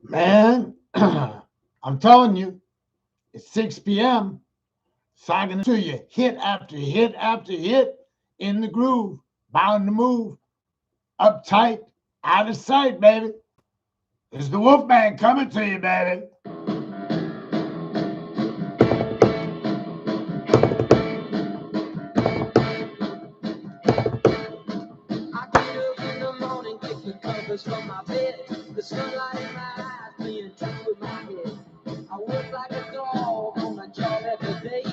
Man, I'm telling you, it's 6 p.m. Sogging to you, hit after hit after hit, in the groove, bound to move, uptight, out of sight, baby. It's the Wolfman coming to you, baby. I get up in the morning, kick the covers from my bed. The sunlight in my eyes, playing tricks with my head. I work like a dog on a job every day,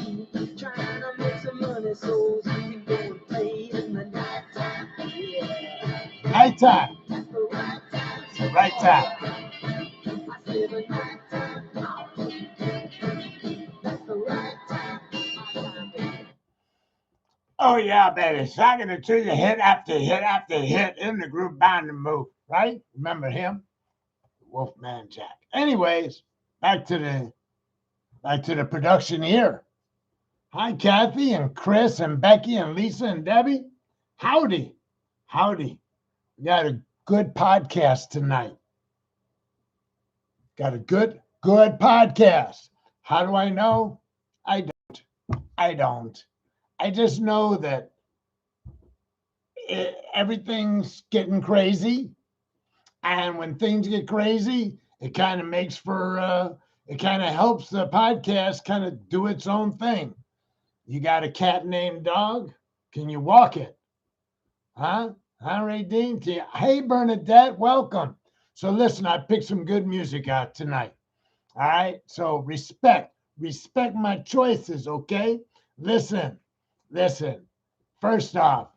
trying to make some money so we can go and play in the nighttime. Yeah, Nighttime. that's the right time. It's the right time. I say the nighttime. That's the right time. My time, baby. Oh, yeah, baby. Sogging it to you, hit after hit after hit, in the groove, bound to move, right? Remember him? Wolfman Jack. Anyways, back to the production here. Hi, Kathy and Chris and Becky and Lisa and Debbie. Howdy. Howdy. We got a good podcast tonight. Got a good podcast. How do I know? I don't. I just know that everything's getting crazy. And when things get crazy, it kind of makes for, it kind of helps the podcast kind of do its own thing. You got a cat named Dog? Can you walk it? Huh? Huh, Ray Dean? Hey, Bernadette, welcome. So listen, I picked some good music out tonight. All right? So respect my choices, okay? Listen. First off,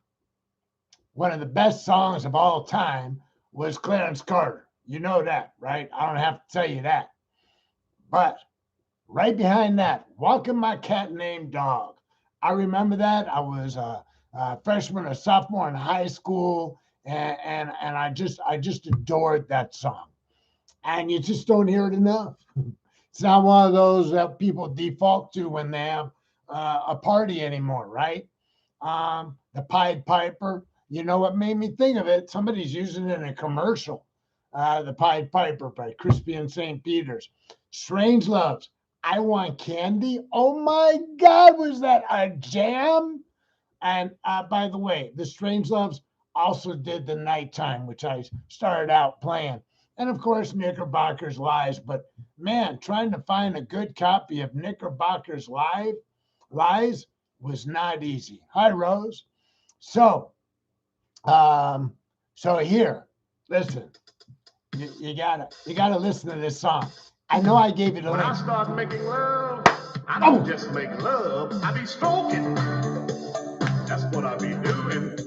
one of the best songs of all time was Clarence Carter. You know that, right? I don't have to tell you that. But right behind that, Walking My Cat Named Dog. I remember that. I was a freshman or sophomore in high school, and I just adored that song. And you just don't hear it enough. It's not one of those that people default to when they have a party anymore, right? The Pied Piper. You know what made me think of it? Somebody's using it in a commercial. The Pied Piper by Crispian St. Peter's. Strangeloves. I Want Candy. Oh my God, was that a jam? And by the way, the Strangeloves also did the Nighttime, which I started out playing. And of course, Knickerbocker's Lies. But man, trying to find a good copy of Knickerbocker's Lies was not easy. Hi, Rose. So, so here, listen, you gotta listen to this song. I know I gave you the When I link. start making love, I don't just make love, I be stroking. That's what I be doing.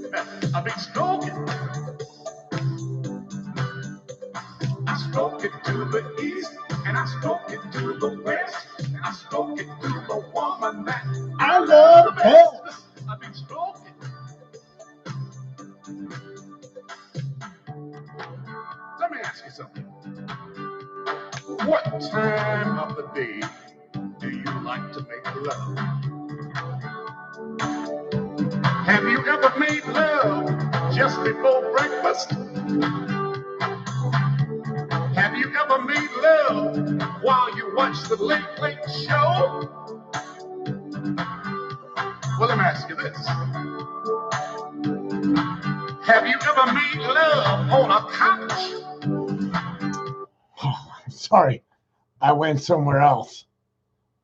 I be stroking. I stroke it to the east, and I stroke it to the west, and I stroke it to the woman that I love the best. best. I be stroking. Let me ask you something. What time of the day do you like to make love? Have you ever made love just before breakfast? Have you ever made love while you watch the Late Late Show? Well, let me ask you this. Have you ever made love on a couch? Oh, sorry, I went somewhere else.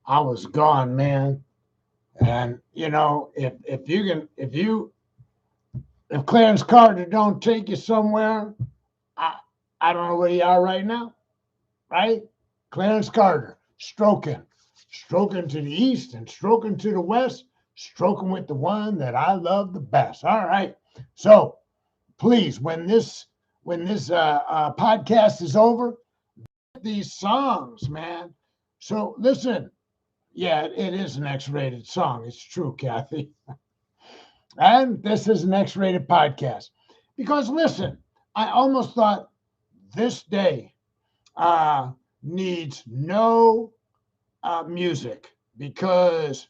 I was gone, man. And you know, if Clarence Carter don't take you somewhere, I I don't know where you are right now, right? Clarence Carter, stroking to the east and stroking to the west, stroking with the one that I love the best. All right. So please, when this podcast is over, these songs, man. So listen, yeah, it is an X-rated song. It's true, Kathy. And this is an X-rated podcast. Because listen, I almost thought this day needs no music because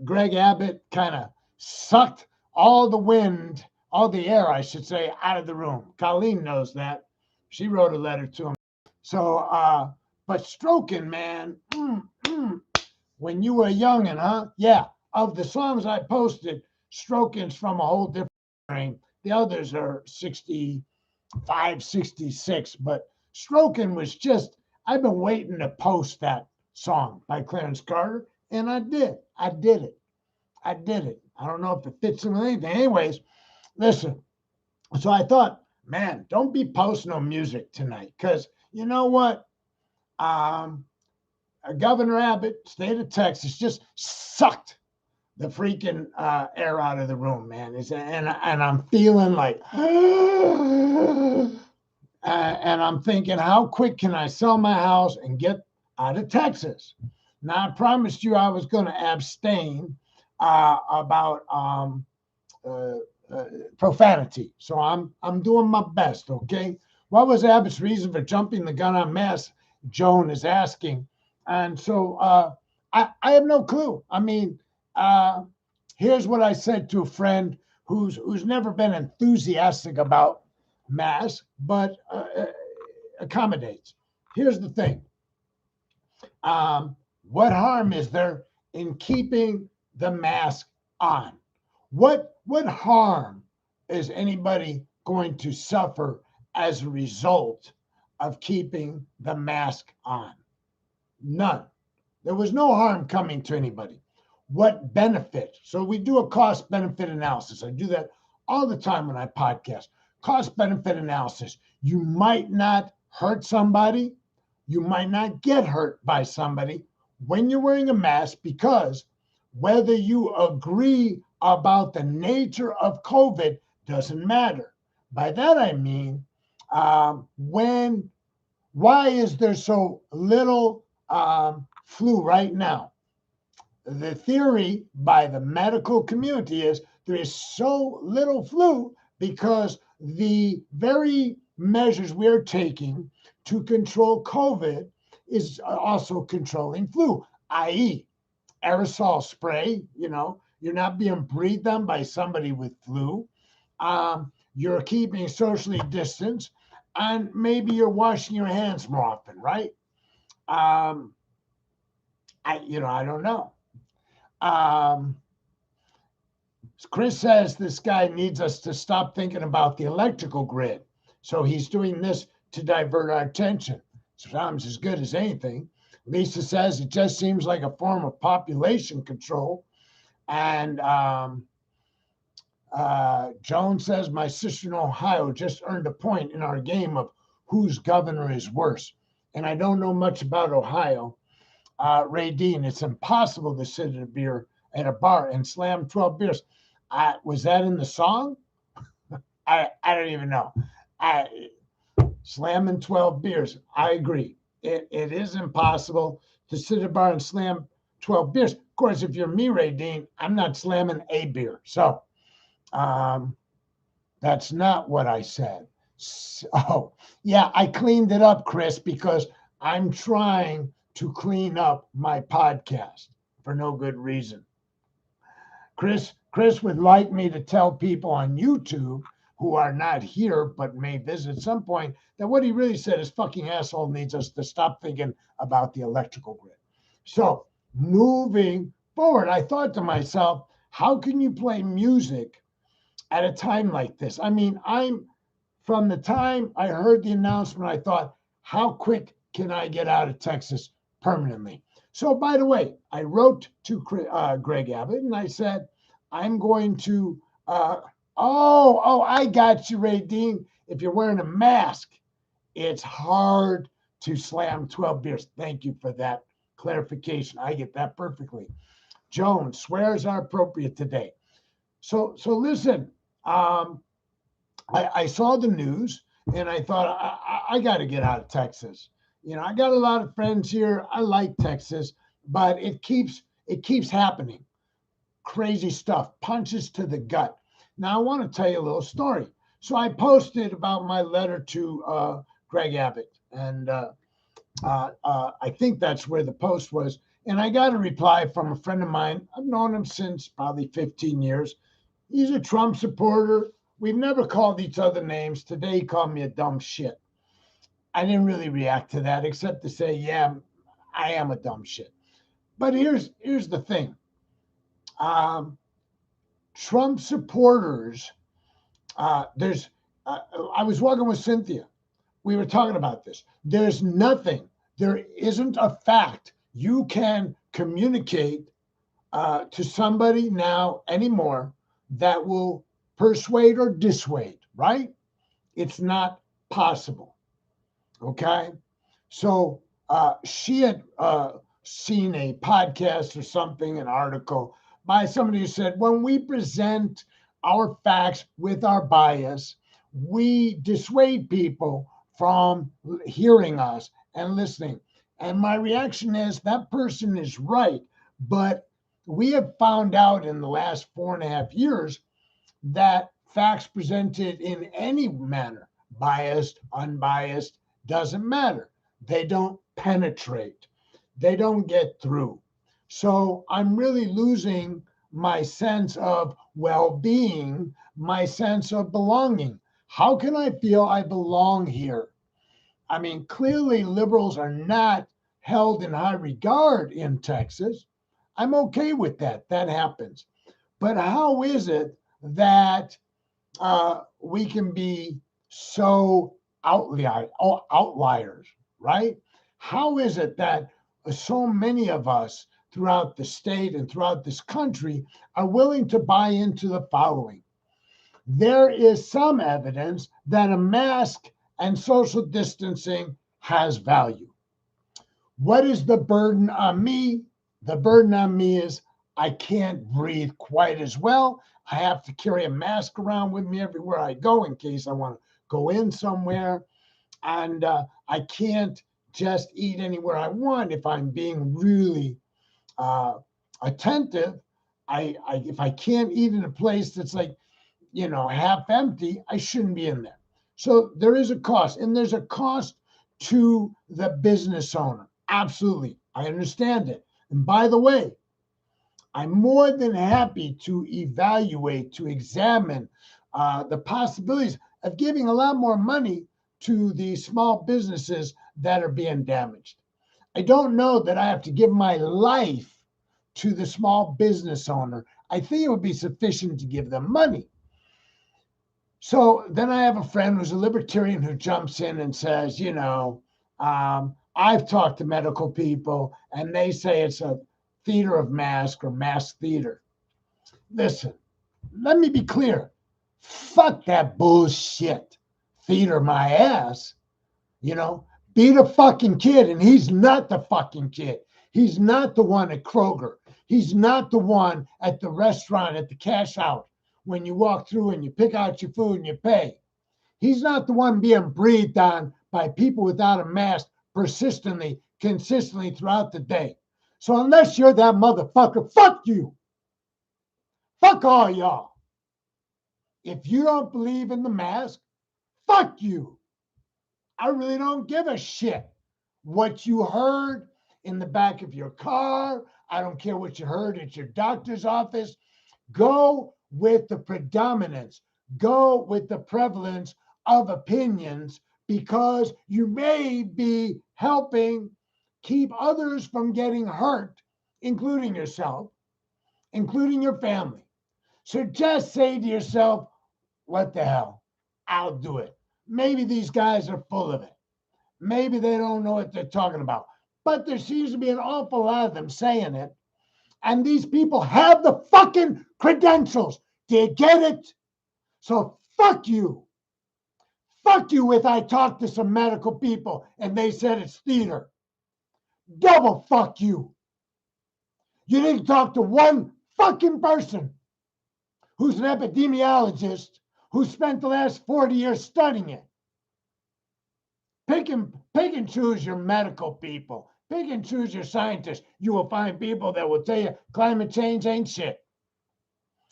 Greg Abbott kind of sucked all the wind, all the air, I should say, out of the room. Colleen knows that. She wrote a letter to him. So, but Strokin, man, when you were youngin', huh? Yeah, of the songs I posted, Strokin's from a whole different frame. The others are 65, 66, but Strokin was just, I've been waiting to post that song by Clarence Carter, and I did. I did it. I did it. I don't know if it fits in with anything. Anyways, listen. So I thought, man, don't be posting no music tonight, because you know what? Um, Governor Abbott, state of Texas, just sucked the freaking air out of the room, man. And I'm feeling like, and I'm thinking, how quick can I sell my house and get out of Texas? Now, I promised you I was going to abstain about uh, uh, profanity, so I'm doing my best. Okay, what was Abbott's reason for jumping the gun on mass? Joan is asking, and so I have no clue. I mean, uh, here's what I said to a friend who's never been enthusiastic about mass, but accommodates. Here's the thing: what harm is there in keeping the mask on? What harm is anybody going to suffer as a result of keeping the mask on? None. There was no harm coming to anybody. What benefit? So we do a cost benefit analysis. I do that all the time when I podcast. Cost benefit analysis. You might not hurt somebody. You might not get hurt by somebody when you're wearing a mask, because whether you agree about the nature of COVID doesn't matter. By that I mean, when why is there so little flu right now? The theory by the medical community is there is so little flu because the very measures we're taking to control COVID is also controlling flu, i.e., aerosol spray. You're not being breathed on by somebody with flu. You're keeping socially distanced, and maybe you're washing your hands more often, right? Um, I don't know. Um, Chris says this guy needs us to stop thinking about the electrical grid. So he's doing this to divert our attention. Sounds as good as anything. Lisa says it just seems like a form of population control. And Joan says my sister in Ohio just earned a point in our game of whose governor is worse. And I don't know much about Ohio. Ray Dean, it's impossible to sit at a bar and slam 12 beers. Was that in the song? I don't even know. Slamming 12 beers. I agree. It is impossible to sit at a bar and slam 12 beers. Of course, if you're me, Ray Dean, I'm not slamming a beer. So that's not what I said. So, yeah, I cleaned it up, Chris, because I'm trying to clean up my podcast for no good reason. Chris would like me to tell people on YouTube who are not here but may visit at some point that what he really said is fucking asshole needs us to stop thinking about the electrical grid. So moving forward, I thought to myself, how can you play music at a time like this? I mean, from the time I heard the announcement, I thought, how quick can I get out of Texas permanently? So, by the way, I wrote to Greg Abbott and I said, I'm going to, I got you, Ray Dean. If you're wearing a mask, it's hard to slam 12 beers. Thank you for that clarification. I get that perfectly. Joan, swears are appropriate today. So listen, I saw the news and I thought I got to get out of Texas. I got a lot of friends here. I like Texas, but it keeps happening. Crazy stuff, punches to the gut. Now I want to tell you a little story. So I posted about my letter to Greg Abbott, and I think that's where the post was. And I got a reply from a friend of mine. I've known him since probably 15 years. He's a Trump supporter. We've never called each other names. Today he called me a dumb shit. I didn't really react to that except to say, yeah, I am a dumb shit. But here's the thing. Um, Trump supporters, there's, uh, I was walking with Cynthia. We were talking about this. There's nothing, there isn't a fact you can communicate to somebody now anymore that will persuade or dissuade, right? It's not possible. Okay. So she had seen a podcast or something, an article by somebody who said, when we present our facts with our bias, we dissuade people from hearing us and listening. And my reaction is that person is right. But we have found out in the last 4.5 years that facts presented in any manner, biased, unbiased, doesn't matter. They don't penetrate, they don't get through. So I'm really losing my sense of well being, my sense of belonging. How can I feel I belong here? I mean, clearly liberals are not held in high regard in Texas. I'm okay with that. That happens. But how is it that we can be so outliers, right? How is it that so many of us throughout the state and throughout this country are willing to buy into the following? There is some evidence that a mask and social distancing has value. What is the burden on me? The burden on me is I can't breathe quite as well. I have to carry a mask around with me everywhere I go in case I want to go in somewhere. And I can't just eat anywhere I want if I'm being really uh, attentive. If I can't eat in a place that's like, half empty, I shouldn't be in there. So there is a cost, and there's a cost to the business owner. Absolutely. I understand it. And by the way, I'm more than happy to evaluate, to examine the possibilities of giving a lot more money to the small businesses that are being damaged. I don't know that I have to give my life to the small business owner. I think it would be sufficient to give them money. So then I have a friend who's a libertarian who jumps in and says, I've talked to medical people and they say it's a theater of mask or mask theater. Listen, let me be clear. Fuck that bullshit. Theater my ass. Be the fucking kid. And he's not the fucking kid. He's not the one at Kroger. He's not the one at the restaurant at the cash out when you walk through and you pick out your food and you pay. He's not the one being breathed on by people without a mask persistently, consistently throughout the day. So unless you're that motherfucker, fuck you. Fuck all y'all. If you don't believe in the mask, fuck you. I really don't give a shit what you heard in the back of your car. I don't care what you heard at your doctor's office. Go with the predominance, go with the prevalence of opinions because you may be helping keep others from getting hurt, including yourself, including your family. So just say to yourself, what the hell? I'll do it. Maybe these guys are full of it. Maybe they don't know what they're talking about. But there seems to be an awful lot of them saying it. And these people have the fucking credentials. Do you get it? So fuck you. Fuck you if I talk to some medical people and they said it's theater. Double fuck you. You didn't talk to one fucking person who's an epidemiologist who spent the last 40 years studying it. Pick and choose your medical people. Pick and choose your scientists. You will find people that will tell you climate change ain't shit.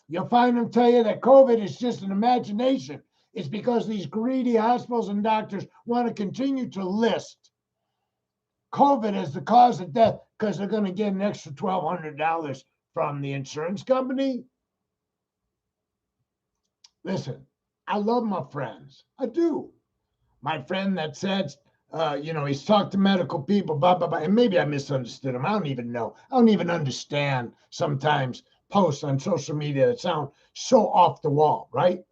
You'll find them tell you that COVID is just an imagination. It's because these greedy hospitals and doctors want to continue to list COVID as the cause of death because they're going to get an extra $1,200 from the insurance company. Listen, I love my friends. I do. My friend that said He's talked to medical people, blah, blah, blah. And maybe I misunderstood him. I don't even know. I don't even understand sometimes posts on social media that sound so off the wall, right?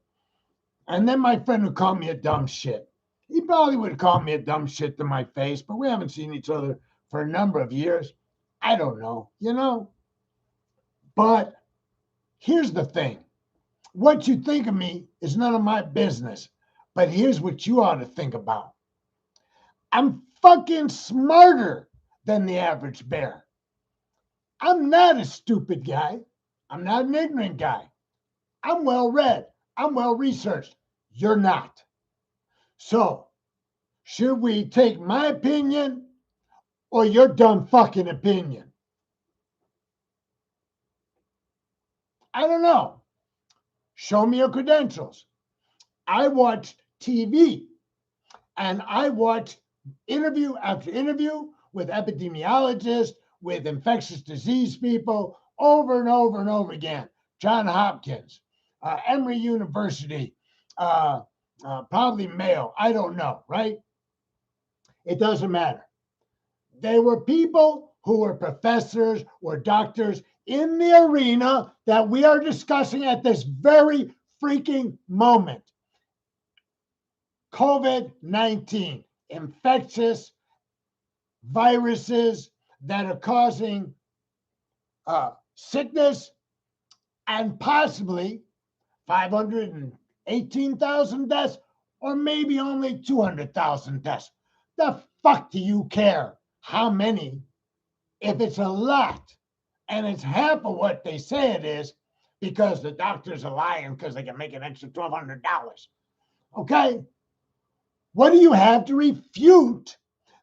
And then my friend would call me a dumb shit. He probably would have called me a dumb shit to my face, but we haven't seen each other for a number of years. I don't know. But here's the thing. What you think of me is none of my business. But here's what you ought to think about. I'm fucking smarter than the average bear. I'm not a stupid guy. I'm not an ignorant guy. I'm well read. I'm well researched. You're not. So, should we take my opinion or your dumb fucking opinion? I don't know. Show me your credentials. I watch TV and I watch interview after interview with epidemiologists, with infectious disease people over and over and over again. John Hopkins, Emory University, probably Mayo. I don't know, right? It doesn't matter. They were people who were professors or doctors in the arena that we are discussing at this very freaking moment. COVID-19, infectious viruses that are causing sickness and possibly 518,000 deaths or maybe only 200,000 deaths. The fuck do you care how many if it's a lot and it's half of what they say it is because the doctors are lying because they can make an extra $1,200? Okay? What do you have to refute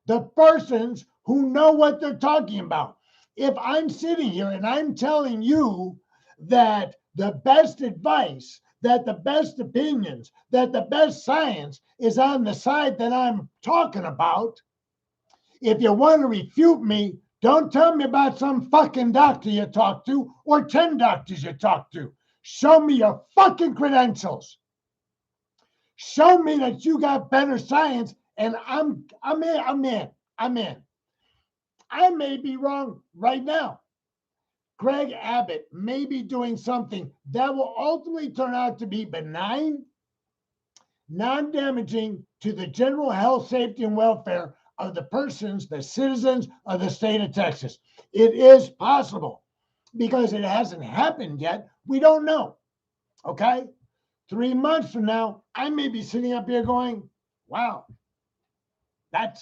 the persons who know what they're talking about? If I'm sitting here and I'm telling you that the best advice, that the best opinions, that the best science is on the side that I'm talking about, if you want to refute me, don't tell me about some fucking doctor you talk to or 10 doctors you talk to. Show me your fucking credentials. Show me that you got better science, and I'm in. I may be wrong right now. Greg Abbott may be doing something that will ultimately turn out to be benign, non-damaging to the general health, safety, and welfare of the persons, the citizens of the state of Texas. It is possible because it hasn't happened yet. We don't know. Okay? 3 months from now, I may be sitting up here going, wow, I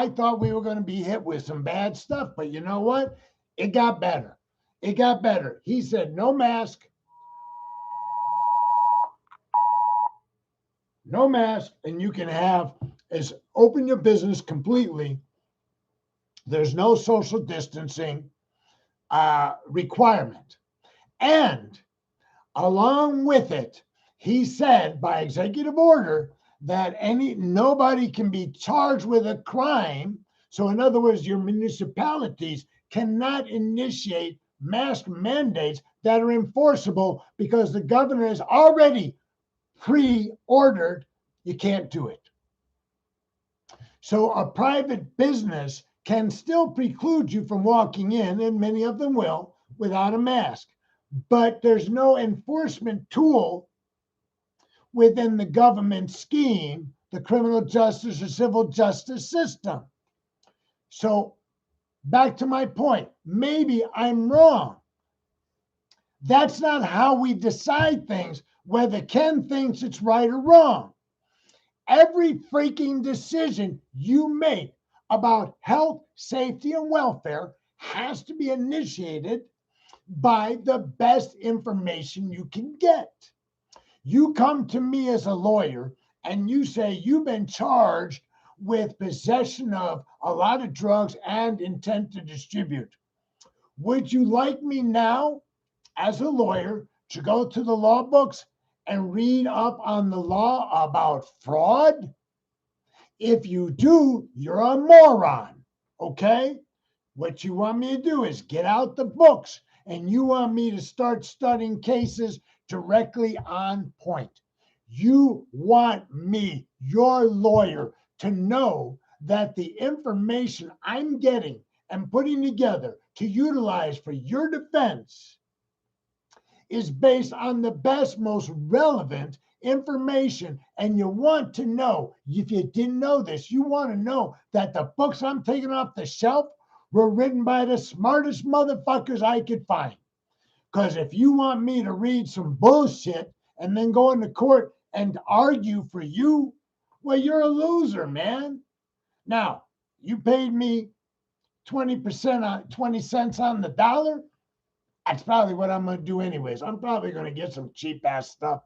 thought we were going to be hit with some bad stuff, but you know what? It got better. It got better. He said, no mask, and you can open your business completely. There's no social distancing requirement. And along with it, he said by executive order that nobody can be charged with a crime. So in other words, your municipalities cannot initiate mask mandates that are enforceable because the governor has already pre-ordered you can't do it. So a private business can still preclude you from walking in, and many of them will, without a mask. But there's no enforcement tool within the government scheme, the criminal justice or civil justice system. So back to my point, maybe I'm wrong. That's not how we decide things, whether Ken thinks it's right or wrong. Every freaking decision you make about health, safety, and welfare has to be initiated by the best information you can get. You come to me as a lawyer and you say you've been charged with possession of a lot of drugs and intent to distribute. Would you like me now, as a lawyer, to go to the law books and read up on the law about fraud? If you do, you're a moron, okay? What you want me to do is get out the books, and you want me to start studying cases directly on point. You want me, your lawyer, to know that the information I'm getting and putting together to utilize for your defense is based on the best, most relevant information. And you want to know, if you didn't know this, you want to know that the books I'm taking off the shelf were written by the smartest motherfuckers I could find. Because if you want me to read some bullshit and then go into court and argue for you, well, you're a loser, man. Now, you paid me 20% on 20 cents on the dollar. That's probably what I'm going to do anyways. I'm probably going to get some cheap ass stuff.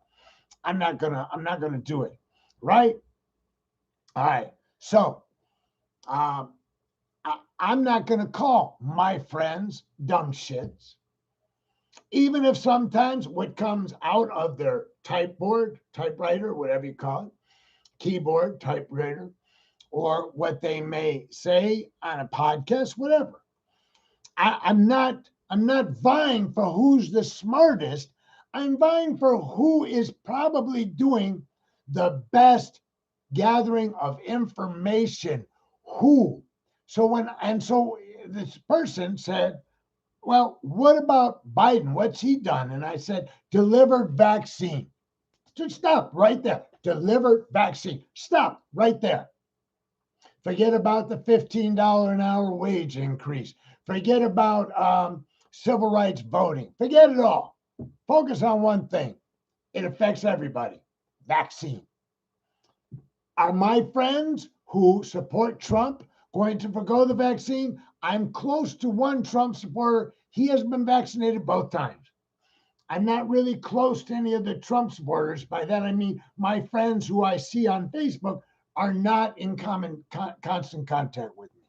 I'm not going to do it. Right? All right. So, I'm not going to call my friends dumb shits. Even if sometimes what comes out of their typewriter, whatever you call it, keyboard, typewriter, or what they may say on a podcast, whatever. I'm not vying for who's the smartest. I'm vying for who is probably doing the best gathering of information. Who? So this person said, well, what about Biden? What's he done? And I said, delivered vaccine. Just stop right there. Delivered vaccine. Stop right there. Forget about the $15 an hour wage increase. Forget about civil rights voting. Forget it all. Focus on one thing. It affects everybody. Vaccine. Are my friends who support Trump going to forgo the vaccine? I'm close to one Trump supporter. He has been vaccinated both times. I'm not really close to any of the Trump supporters. By that, I mean my friends who I see on Facebook are not in constant contact with me.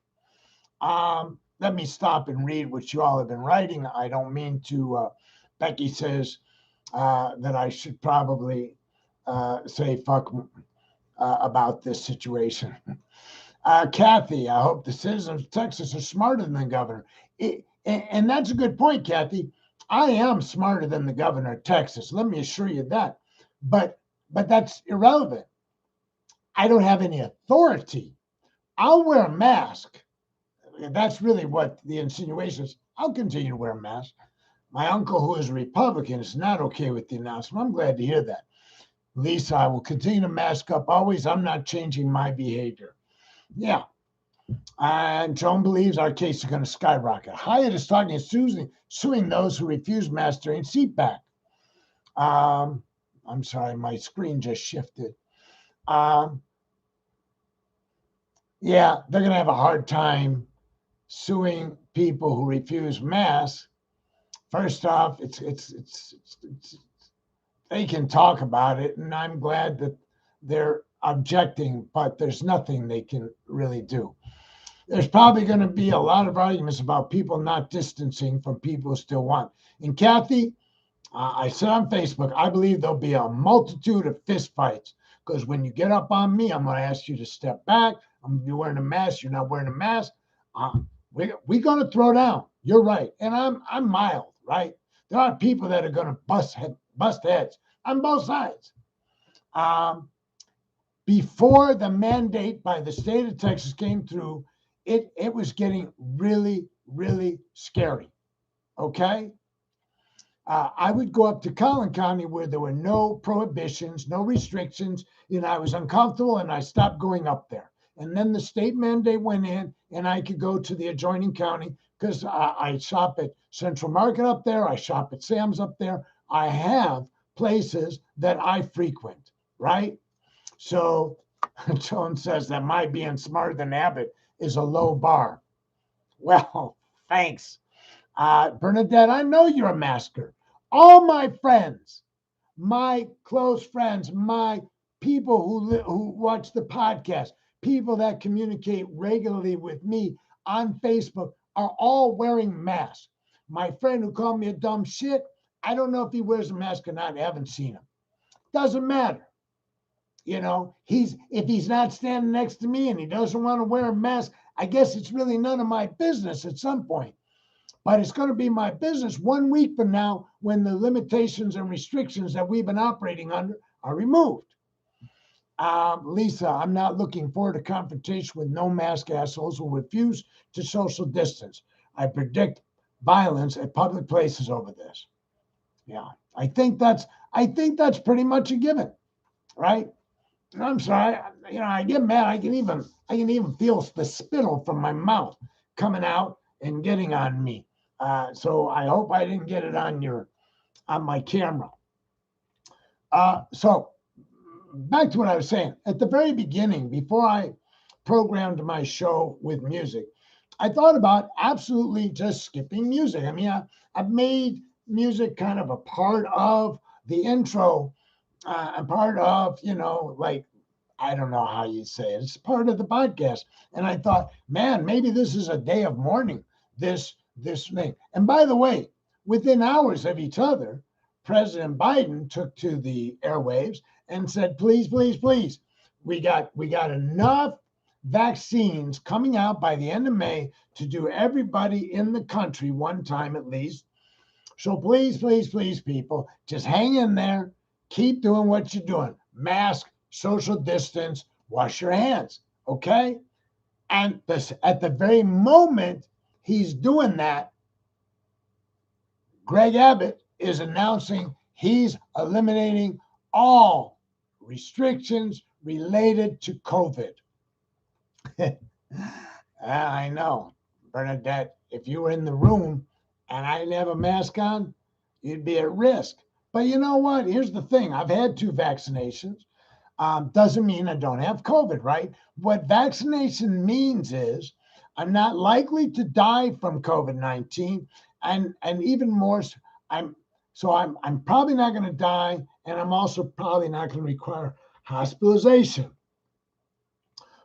Let me stop and read what you all have been writing. I don't mean to. Becky says that I should probably say fuck about this situation. Kathy, I hope the citizens of Texas are smarter than the governor. And that's a good point, Kathy. I am smarter than the governor of Texas. Let me assure you that. But that's irrelevant. I don't have any authority. I'll wear a mask. That's really what the insinuation is. I'll continue to wear a mask. My uncle, who is a Republican, is not okay with the announcement. I'm glad to hear that. Lisa, I will continue to mask up always. I'm not changing my behavior. Yeah. And Joan believes our case is going to skyrocket. Hyatt is talking and suing those who refuse mastering seatback. I'm sorry, my screen just shifted. Yeah, they're going to have a hard time suing people who refuse masks. First off, they can talk about it, and I'm glad that they're objecting, but there's nothing they can really do. There's probably going to be a lot of arguments about people not distancing from people who still want. And Kathy, I said on Facebook, I believe there'll be a multitude of fistfights because when you get up on me, I'm going to ask you to step back. I'm going to be wearing a mask. You're not wearing a mask. We're going to throw down. You're right. And I'm mild, right? There are people that are going to bust heads on both sides. Before the mandate by the state of Texas came through, it was getting really, really scary. Okay? I would go up to Collin County where there were no prohibitions, no restrictions. I was uncomfortable and I stopped going up there. And then the state mandate went in and I could go to the adjoining county because I shop at Central Market up there. I shop at Sam's up there. I have places that I frequent, right? So Joan says that my being smarter than Abbott is a low bar. Well, thanks. Bernadette, I know you're a masker. All my friends, my close friends, my people who watch the podcast, people that communicate regularly with me on Facebook are all wearing masks. My friend who called me a dumb shit, I don't know if he wears a mask or not. I haven't seen him. Doesn't matter. If he's not standing next to me and he doesn't want to wear a mask, I guess it's really none of my business at some point. But it's going to be my business 1 week from now when the limitations and restrictions that we've been operating under are removed. Lisa, I'm not looking forward to confrontation with no mask assholes who refuse to social distance. I predict violence at public places over this. Yeah, I think that's pretty much a given, right? I'm sorry, I get mad. I can even feel the spittle from my mouth coming out and getting on me. So I hope I didn't get it on my camera. So back to what I was saying at the very beginning, before I programmed my show with music, I thought about absolutely just skipping music. I mean, I've made music kind of a part of the intro, a part of, like, I don't know how you say it. It's part of the podcast. And I thought, man, maybe this is a day of mourning, this thing. And by the way, within hours of each other, President Biden took to the airwaves and said, please, please, please, we got enough vaccines coming out by the end of May to do everybody in the country one time at least. So please, please, please, people, just hang in there. Keep doing what you're doing. Mask, social distance, wash your hands. Okay? And at the very moment he's doing that, Greg Abbott is announcing he's eliminating all restrictions related to COVID. I know, Bernadette, if you were in the room and I didn't have a mask on, you'd be at risk. But you know what? Here's the thing. I've had 2 vaccinations. Doesn't mean I don't have COVID, right? What vaccination means is I'm not likely to die from COVID-19, and even more, I'm I'm probably not going to die, and I'm also probably not going to require hospitalization.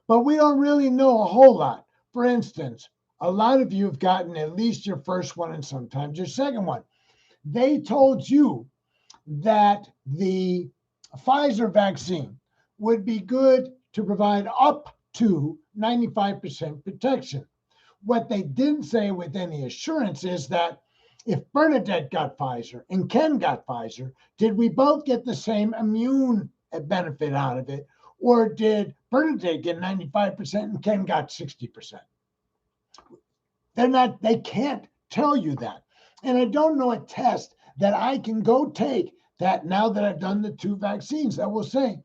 But we don't really know a whole lot. For instance, a lot of you have gotten at least your first one and sometimes your second one. They told you that the Pfizer vaccine would be good to provide up to 95% protection. What they didn't say with any assurance is that if Bernadette got Pfizer and Ken got Pfizer, did we both get the same immune benefit out of it? Or did Bernadette get 95% and Ken got 60%? They can't tell you that. And I don't know a test that I can go take that now that I've done the 2 vaccines that will say,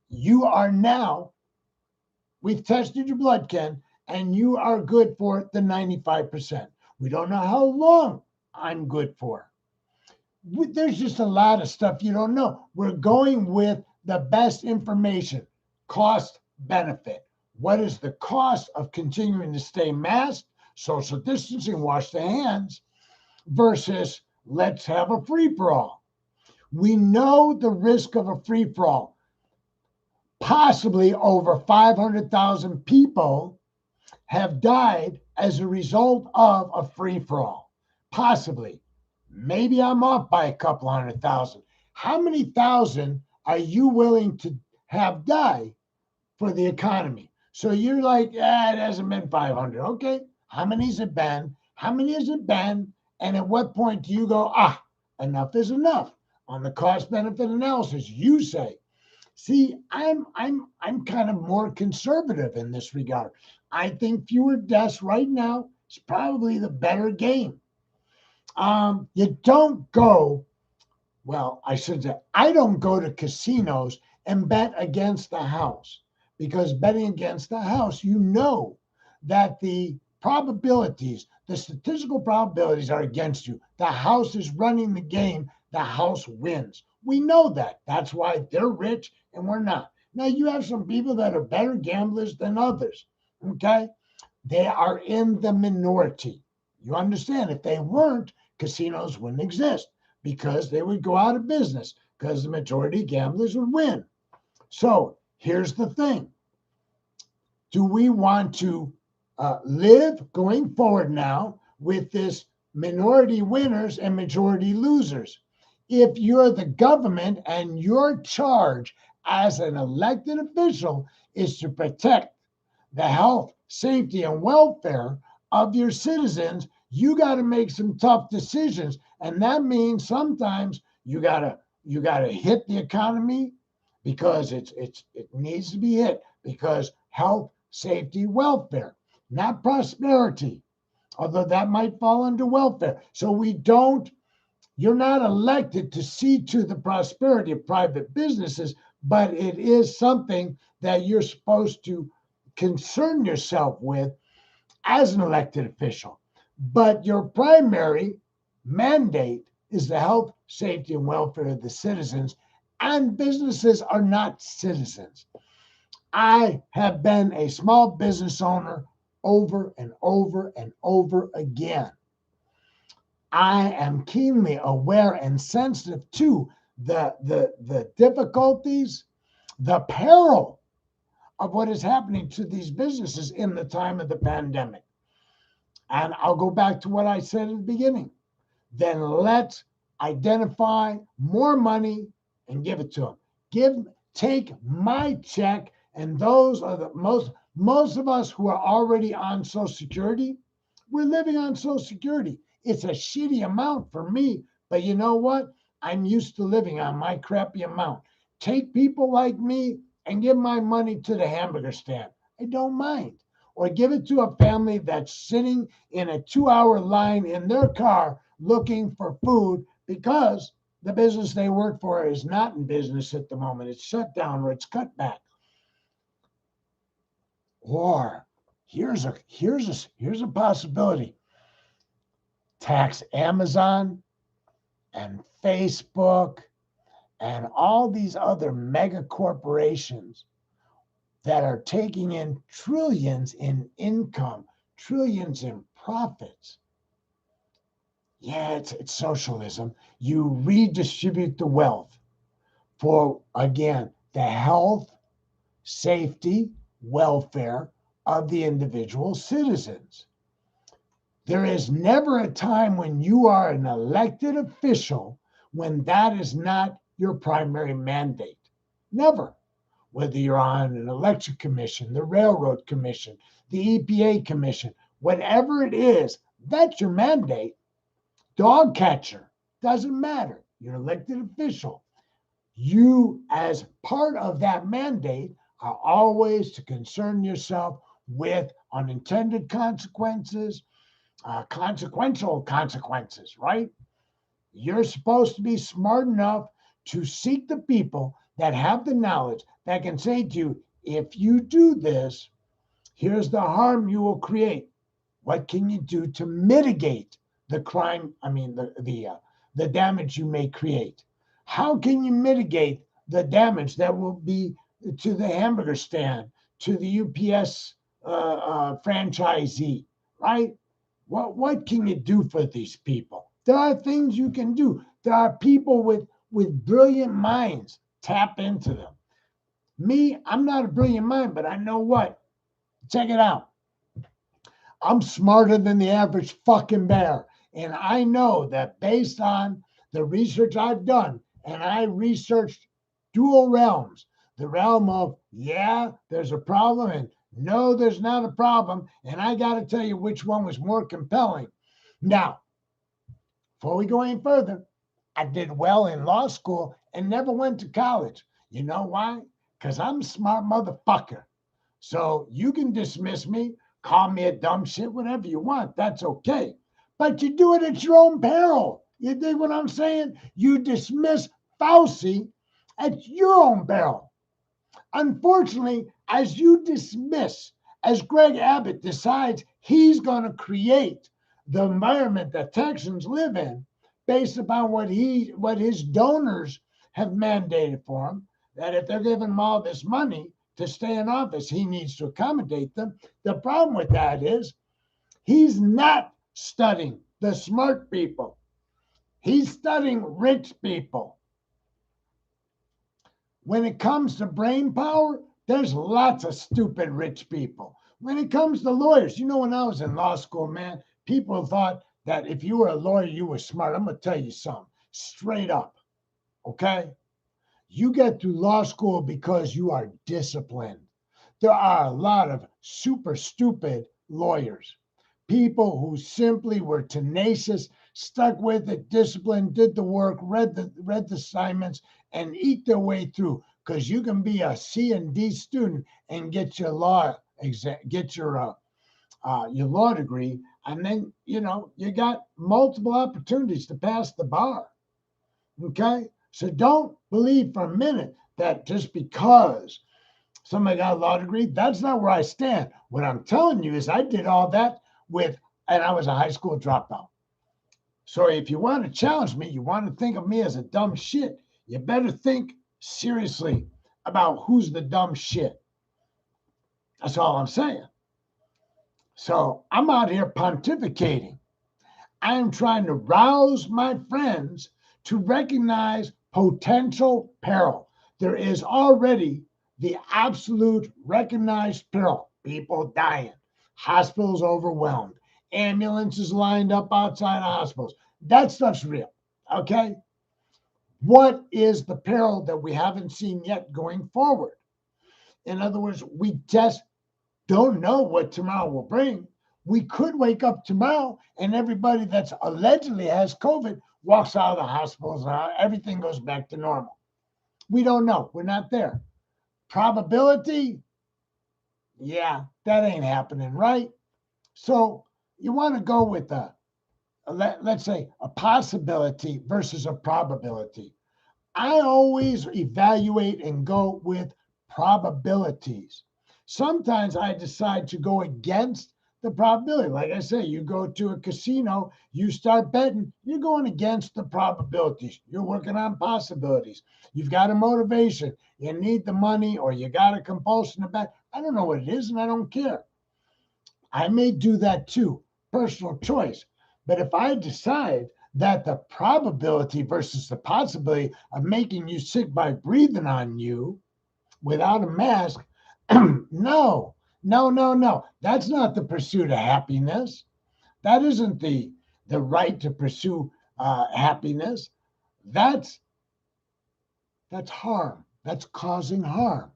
you are now, we've tested your blood, Ken, and you are good for the 95%. We don't know how long I'm good for. There's just a lot of stuff you don't know. We're going with the best information, cost benefit. What is the cost of continuing to stay masked, social distancing, wash the hands, versus let's have a free-for-all? We know the risk of a free-for-all. Possibly over 500,000 people have died as a result of a free-for-all. Possibly. Maybe I'm off by a couple 100,000. How many thousand are you willing to have die for the economy? So you're like, it hasn't been 500. Okay. How many has it been? How many has it been? And at what point do you go, enough is enough? On the cost benefit analysis, you say. See, I'm kind of more conservative in this regard. I think fewer deaths right now is probably the better game. You don't go, well, I should say, I don't go to casinos and bet against the house, because betting against the house, you know that the probabilities, the statistical probabilities are against you. The house is running the game. The house wins. We know that. That's why they're rich and we're not. Now, you have some people that are better gamblers than others, okay? They are in the minority. You understand? If they weren't, casinos wouldn't exist, because they would go out of business, because the majority of gamblers would win. So here's the thing. Do we want to live going forward now with this minority winners and majority losers? If you're the government and your charge as an elected official is to protect the health, safety, and welfare of your citizens, you got to make some tough decisions. And that means sometimes you gotta hit the economy because it needs to be hit, because health, safety, welfare, not prosperity, although that might fall under welfare. So you're not elected to see to the prosperity of private businesses, but it is something that you're supposed to concern yourself with as an elected official. But your primary mandate is the health, safety, and welfare of the citizens, and businesses are not citizens. I have been a small business owner over and over and over again. I am keenly aware and sensitive to the difficulties, the peril of what is happening to these businesses in the time of the pandemic. And I'll go back to what I said at the beginning. Then let's identify more money and give it to them. Take my check, and those are the most of us who are already on Social Security, we're living on Social Security. It's a shitty amount for me, but you know what? I'm used to living on my crappy amount. Take people like me and give my money to the hamburger stand. I don't mind. Or give it to a family that's sitting in a 2-hour line in their car looking for food because the business they work for is not in business at the moment. It's shut down or it's cut back. Or here's a possibility. Tax Amazon and Facebook and all these other mega corporations that are taking in trillions in income, trillions in profits. Yeah, it's socialism. You redistribute the wealth for, again, the health, safety, welfare of the individual citizens. There is never a time when you are an elected official when that is not your primary mandate. Never. Whether you're on an electric commission, the railroad commission, the EPA commission, whatever it is, that's your mandate. Dog catcher, doesn't matter. You're an elected official. You, as part of that mandate, are always to concern yourself with unintended consequences, consequential consequences, right? You're supposed to be smart enough to seek the people that have the knowledge that can say to you, if you do this, here's the harm you will create. What can you do to mitigate the crime? The damage you may create. How can you mitigate the damage that will be to the hamburger stand, to the UPS franchisee, right? What can you do for these people? There are things you can do. There are people with brilliant minds. Tap into them. Me, I'm not a brilliant mind, but I know what. Check it out. I'm smarter than the average fucking bear. And I know that based on the research I've done, and I researched dual realms, the realm of, yeah, there's a problem, and no, there's not a problem. And I got to tell you which one was more compelling. Now, before we go any further, I did well in law school and never went to college. You know why? Because I'm a smart motherfucker. So you can dismiss me, call me a dumb shit, whatever you want. That's okay. But you do it at your own peril. You dig what I'm saying? You dismiss Fauci at your own peril. Unfortunately, as you dismiss, as Greg Abbott decides he's going to create the environment that Texans live in based upon what his donors have mandated for him, that if they're giving him all this money to stay in office, he needs to accommodate them. The problem with that is he's not studying the smart people. He's studying rich people. When it comes to brain power, there's lots of stupid rich people. When it comes to lawyers, when I was in law school, man, people thought that if you were a lawyer, you were smart. I'm going to tell you something straight up, okay? You get through law school because you are disciplined. There are a lot of super stupid lawyers, people who simply were tenacious, stuck with it, disciplined, did the work, read the assignments, and eat their way through. because you can be a C and D student and get your law get your law degree, and then you got multiple opportunities to pass the bar. Okay, so don't believe for a minute that just because somebody got a law degree, that's not where I stand. What I'm telling you is I did all that and I was a high school dropout. So if you want to challenge me, you want to think of me as a dumb shit, you better think seriously about who's the dumb shit. That's all I'm saying. So I'm out here pontificating. I am trying to rouse my friends to recognize potential peril. There is already the absolute recognized peril. People dying, hospitals overwhelmed, ambulances lined up outside hospitals. That stuff's real. Okay? What is the peril that we haven't seen yet going forward? In other words, we just don't know what tomorrow will bring. We could wake up tomorrow and everybody that's allegedly has COVID walks out of the hospitals and everything goes back to normal. We don't know. We're not there. Probability? Yeah, that ain't happening, right? So you want to go with let's say a possibility versus a probability. I always evaluate and go with probabilities. Sometimes I decide to go against the probability. Like I say, you go to a casino, you start betting, you're going against the probabilities. You're working on possibilities. You've got a motivation. You need the money or you got a compulsion to bet. I don't know what it is and I don't care. I may do that too, personal choice. But if I decide that the probability versus the possibility of making you sick by breathing on you without a mask, no, no, no, no. That's not the pursuit of happiness. That isn't the right to pursue happiness. That's harm. That's causing harm.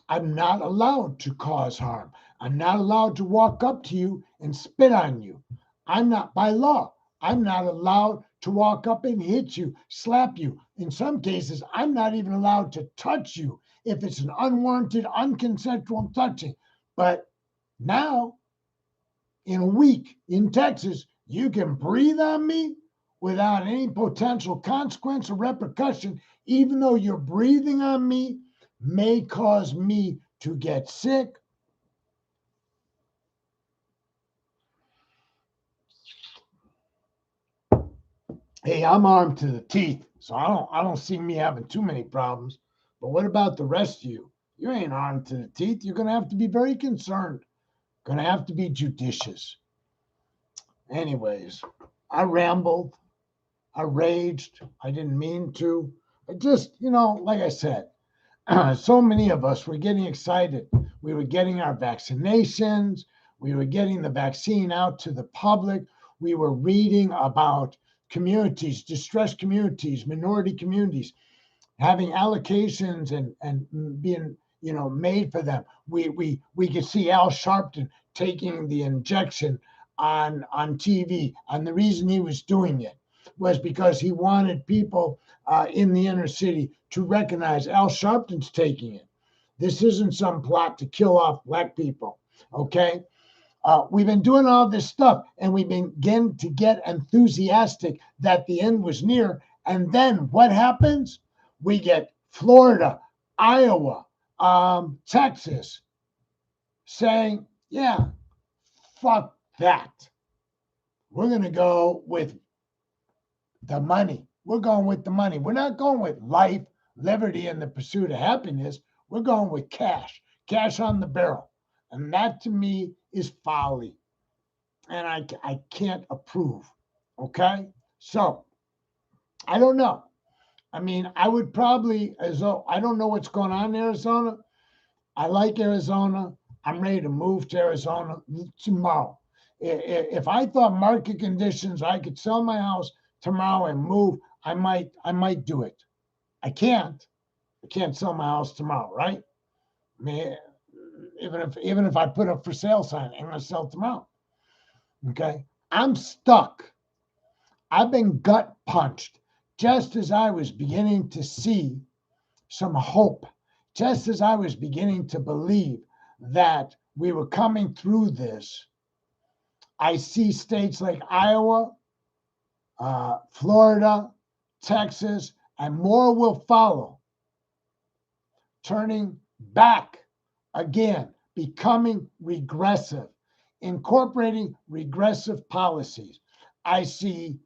I'm not allowed to cause harm. I'm not allowed to walk up to you and spit on you. I'm not, by law, I'm not allowed to walk up and hit you, slap you. In some cases, I'm not even allowed to touch you if it's an unwarranted, unconsensual touching. But now, in a week in Texas, you can breathe on me without any potential consequence or repercussion, even though you're breathing on me may cause me to get sick. Hey, I'm armed to the teeth, so I don't see me having too many problems. But what about the rest of you? You ain't armed to the teeth. You're gonna have to be very concerned. Gonna have to be judicious. Anyways, I rambled. I raged. I didn't mean to. I just, like I said, so many of us were getting excited. We were getting our vaccinations. We were getting the vaccine out to the public. We were reading about communities, distressed communities, minority communities, having allocations and being, made for them. We could see Al Sharpton taking the injection on TV, and the reason he was doing it was because he wanted people in the inner city to recognize Al Sharpton's taking it. This isn't some plot to kill off black people, okay? We've been doing all this stuff, and we begin to get enthusiastic that the end was near. And then what happens? We get Florida, Iowa, Texas saying, yeah, fuck that. We're going to go with the money. We're going with the money. We're not going with life, liberty, and the pursuit of happiness. We're going with cash on the barrel. And that to me is folly. And I can't approve. Okay? So, I don't know. I mean, I would probably, I don't know what's going on in Arizona. I like Arizona. I'm ready to move to Arizona tomorrow. If I thought market conditions, I could sell my house tomorrow and move, I might do it. I can't sell my house tomorrow, right? I mean, even if I put up for sale sign, I'm gonna sell tomorrow. Okay, I'm stuck. I've been gut punched just as I was beginning to see some hope. Just as I was beginning to believe that we were coming through this, I see states like Iowa, Florida, Texas, and more will follow, turning back again, becoming regressive, incorporating regressive policies. I see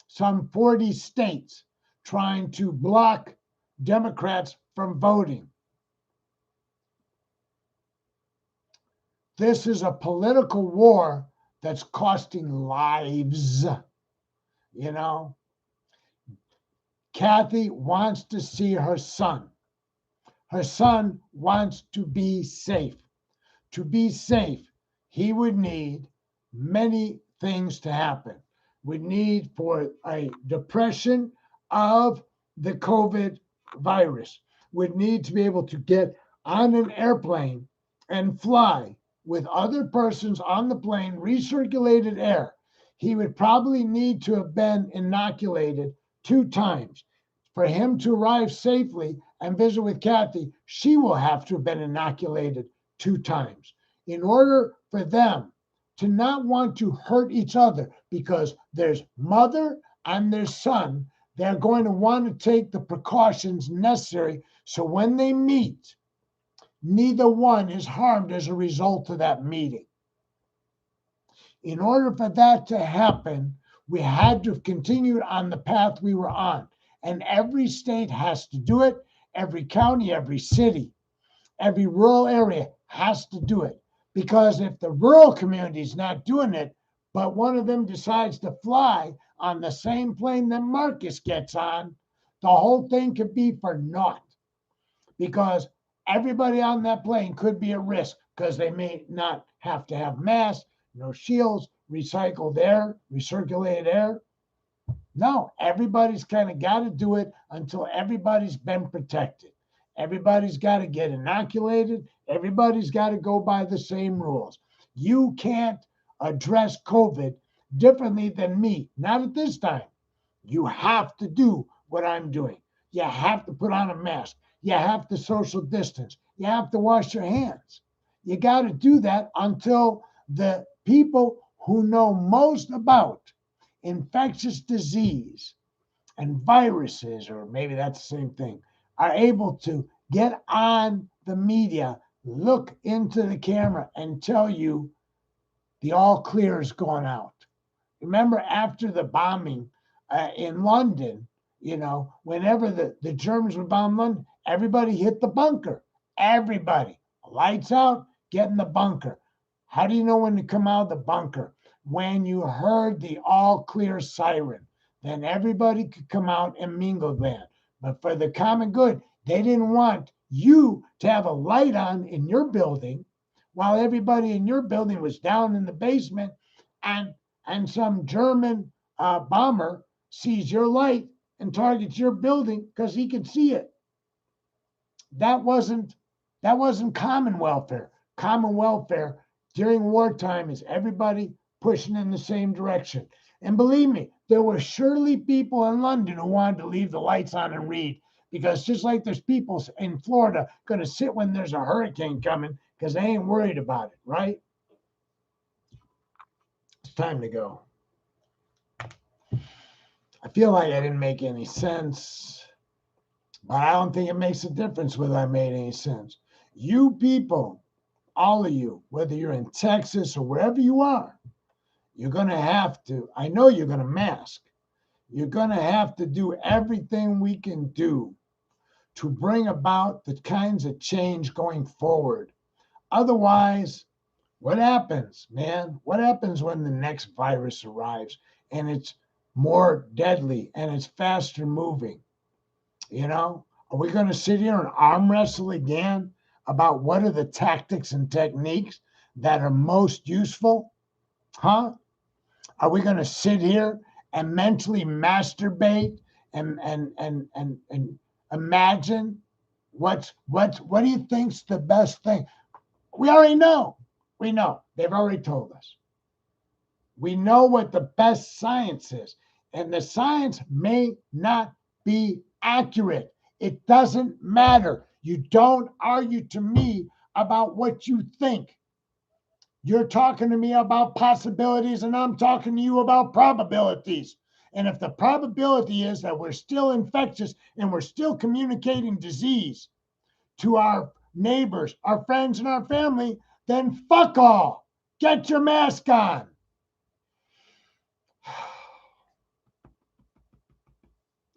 some 40 states trying to block Democrats from voting. This is a political war that's costing lives. You know, Kathy wants to see her son. Her son wants to be safe. To be safe, he would need many things to happen. Would need for a depression of the COVID virus. Would need to be able to get on an airplane and fly with other persons on the plane, recirculated air. He would probably need to have been inoculated 2 times. For him to arrive safely and visit with Kathy, she will have to have been inoculated 2 times. In order for them to not want to hurt each other, because there's mother and there's son, they're going to want to take the precautions necessary so when they meet, neither one is harmed as a result of that meeting. In order for that to happen, we had to have continued on the path we were on. And every state has to do it. Every county, every city, every rural area has to do it. Because if the rural community is not doing it, but one of them decides to fly on the same plane that Marcus gets on, the whole thing could be for naught. Because everybody on that plane could be at risk because they may not have to have masks, no shields, recycled air, recirculated air. No, everybody's kind of got to do it until everybody's been protected. Everybody's got to get inoculated. Everybody's got to go by the same rules. You can't address COVID differently than me, not at this time. You have to do what I'm doing. You have to put on a mask. You have to social distance. You have to wash your hands. You got to do that until the people who know most about infectious disease and viruses, or maybe that's the same thing, are able to get on the media, look into the camera, and tell you the all clear is going out. Remember, after the bombing in London, whenever the Germans would bomb London, everybody hit the bunker. Everybody. Lights out, get in the bunker. How do you know when to come out of the bunker? When you heard the all clear siren, then everybody could come out and mingle then. But for the common good, they didn't want you to have a light on in your building while everybody in your building was down in the basement, and some German bomber sees your light and targets your building because he could see it. That wasn't common welfare. Common welfare during wartime is everybody pushing in the same direction. And believe me, there were surely people in London who wanted to leave the lights on and read, because just like there's people in Florida going to sit when there's a hurricane coming because they ain't worried about it, right? It's time to go. I feel like I didn't make any sense, but I don't think it makes a difference whether I made any sense. You people, all of you, whether you're in Texas or wherever you are, you're going to have to, I know you're going to mask. You're going to have to do everything we can do to bring about the kinds of change going forward. Otherwise, what happens, man? What happens when the next virus arrives and it's more deadly and it's faster moving? Are we going to sit here and arm wrestle again about what are the tactics and techniques that are most useful? Huh? Are we going to sit here and mentally masturbate and imagine what do you think's the best thing? We already know. We know. They've already told us. We know what the best science is. And the science may not be accurate. It doesn't matter. You don't argue to me about what you think. You're talking to me about possibilities, and I'm talking to you about probabilities. And if the probability is that we're still infectious and we're still communicating disease to our neighbors, our friends, and our family, then fuck all. Get your mask on.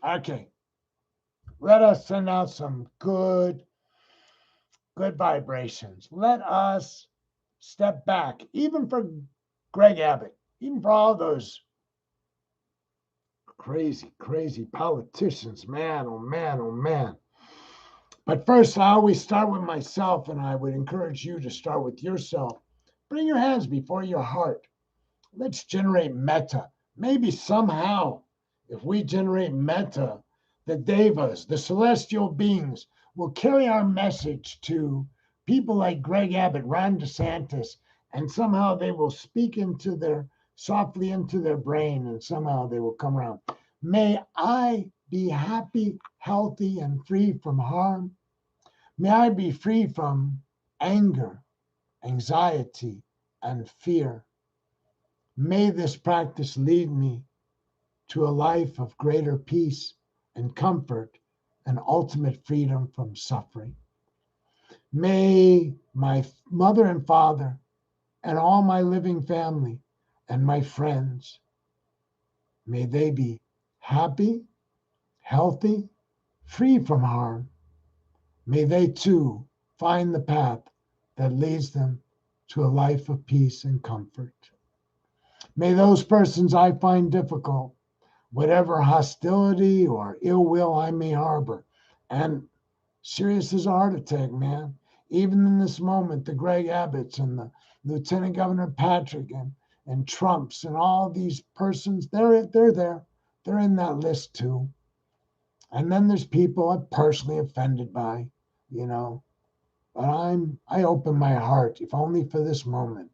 Okay. Let us send out some good vibrations. Let us step back, even for Greg Abbott, even for all those crazy politicians. Man, oh man, oh man. But first, I always start with myself, and I would encourage you to start with yourself. Bring your hands before your heart. Let's generate metta. Maybe somehow, if we generate metta, the devas, the celestial beings, will carry our message to people like Greg Abbott, Ron DeSantis, and somehow they will speak softly into their brain, and somehow they will come around. May I be happy, healthy, and free from harm. May I be free from anger, anxiety, and fear. May this practice lead me to a life of greater peace and comfort and ultimate freedom from suffering. May my mother and father and all my living family and my friends, may they be happy, healthy, free from harm. May they too find the path that leads them to a life of peace and comfort. May those persons I find difficult, whatever hostility or ill will I may harbor, and serious as a heart attack, man. Even in this moment, the Greg Abbotts and the Lieutenant Governor Patrick and Trumps and all these persons, they're there. They're in that list too. And then there's people I'm personally offended by, But I open my heart, if only for this moment.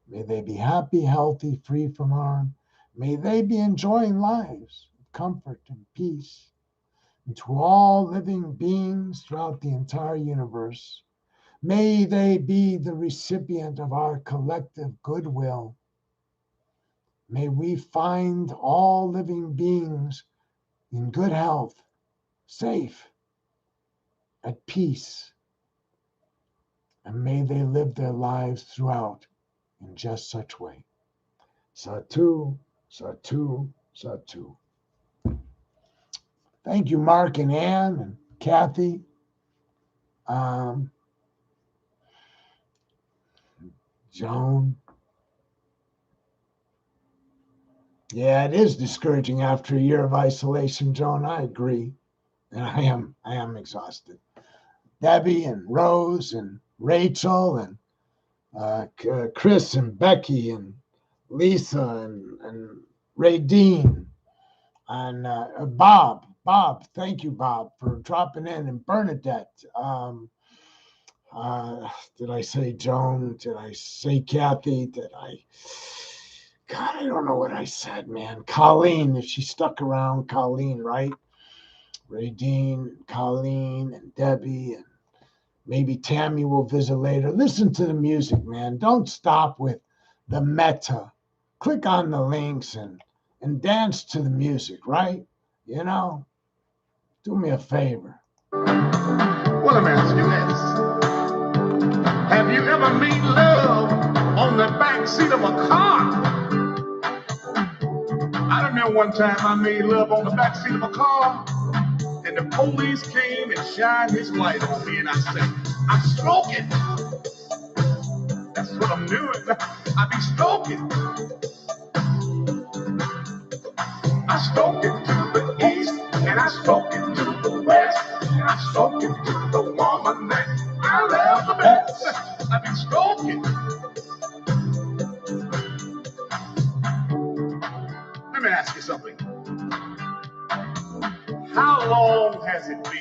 May they be happy, healthy, free from harm. May they be enjoying lives of comfort and peace. And to all living beings throughout the entire universe, may they be the recipient of our collective goodwill. May we find all living beings in good health, safe, at peace, and may they live their lives throughout in just such way. Satu, Satu, Satu. Thank you, Mark and Ann and Kathy. Joan. Yeah, it is discouraging after a year of isolation, Joan. I agree. And I am exhausted. Debbie and Rose and Rachel and Chris and Becky and Lisa and Ray Dean and Bob. Bob, thank you, Bob, for dropping in. And Bernadette. Did I say Joan? Did I say Kathy? God, I don't know what I said, man. Colleen, if she stuck around, Colleen, right? Ray Dean, Colleen, and Debbie, and maybe Tammy will visit later. Listen to the music, man. Don't stop with the meta. Click on the links and dance to the music, right? Do me a favor. Well, let me ask you this. Have you ever made love on the back seat of a car? I remember one time I made love on the back seat of a car, and the police came and shined his light on me, and I said, I'm stroking. That's what I'm doing. I be stroking. I stroke it to the east, and I stroke it to the west, and I stroke it to the woman that I love the best. I be stroking. Let me ask you something. How long has it been